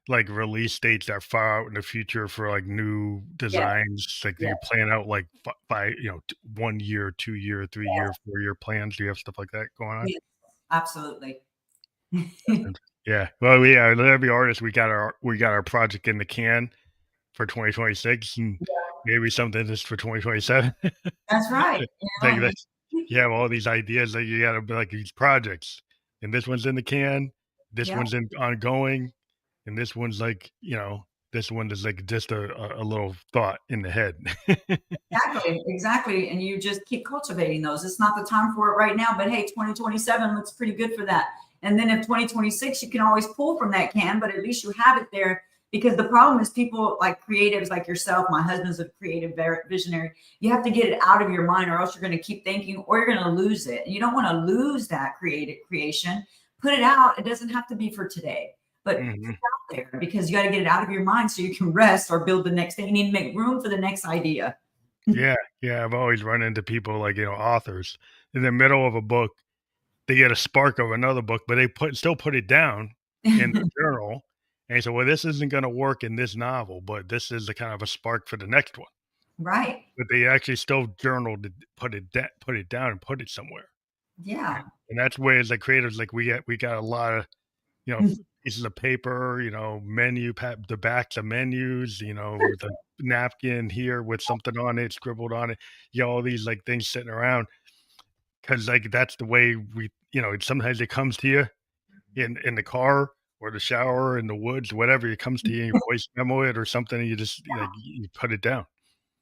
like, release dates that are far out in the future for, like, new Yes, designs? Like, do yes, you plan out, like, 5, 1 year, 2 year, 3 year, yes, 4-year plans? Do you have stuff like that going on? yes, absolutely. Yeah. Well, yeah, every artist, we got our project in the can for 2026 and maybe something just for 2027. That's right. You know, Like and that's you have all these ideas that you gotta be like these projects, and this one's in the can, this yeah. one's in ongoing, and this one's like, this one is like just a little thought in the head. Exactly, exactly, and you just keep cultivating those. It's not the time for it right now, but hey, 2027 looks pretty good for that. And then if 2026, you can always pull from that can, but at least you have it there. Because the problem is people like creatives like yourself, my husband's a creative visionary. You have to get it out of your mind or else you're going to keep thinking or you're going to lose it. And you don't want to lose that creative creation. Put it out. It doesn't have to be for today, but Mhm. there because you got to get it out of your mind so you can rest or build the next thing. You need to make room for the next idea. Yeah, yeah, I've always run into people like, authors in the middle of a book, they get a spark of another book, but they still put it down in the journal, and they say, "Well, this isn't gonna work in this novel, but this is the kind of a spark for the next one." Right. But they actually still journaled it, put it down and put it somewhere. Yeah. And that's where as like creatives, like we got a lot of, you know, pieces of paper, the backs of menus, the napkin here with something on it, scribbled on it, all these like things sitting around because like that's the way sometimes it comes to you in the car or the shower in the woods, whatever it comes to you, you voice memo it or something, and you just like you put it down.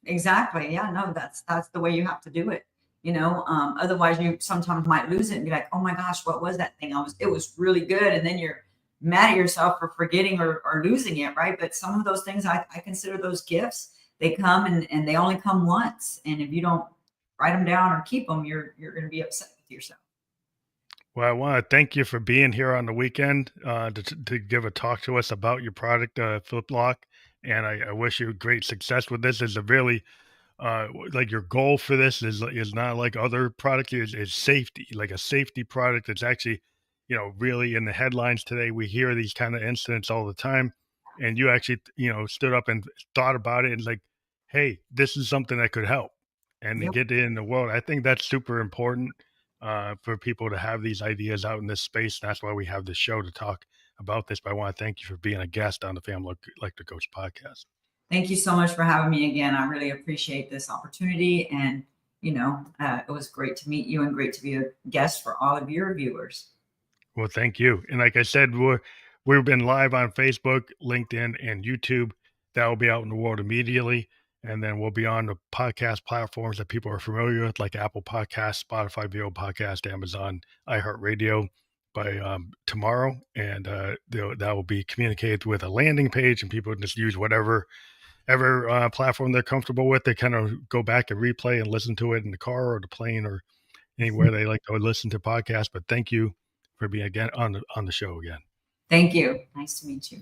Exactly. Yeah, no, that's the way you have to do it. Otherwise you sometimes might lose it and be like, oh my gosh, what was that thing? It was really good. And then you're mad at yourself for forgetting or losing it, right? But some of those things I consider those gifts. They come and they only come once. And if you don't write them down or keep them, you're gonna be upset with yourself. Well, I want to thank you for being here on the weekend to give a talk to us about your product, FlipLok, and I wish you great success with this. Is a really like your goal for this is not like other products is safety, like a safety product that's actually really in the headlines today. We hear these kind of incidents all the time, and you actually stood up and thought about it and like, hey, this is something that could help and to Yep. get it in the world. I think that's super important for people to have these ideas out in this space. That's why we have this show to talk about this. But I want to thank you for being a guest on the Family Electric Coach podcast. Thank you so much for having me again. I really appreciate this opportunity. And, it was great to meet you and great to be a guest for all of your viewers. Well, thank you. And like I said, we've been live on Facebook, LinkedIn, and YouTube. That will be out in the world immediately. And then we'll be on the podcast platforms that people are familiar with, like Apple Podcasts, Spotify Video Podcast, Amazon, iHeartRadio by tomorrow. And that will be communicated with a landing page, and people can just use whatever ever platform they're comfortable with. They kind of go back and replay and listen to it in the car or the plane or anywhere they like to listen to podcasts. But thank you for being again on the show again. Thank you. Nice to meet you.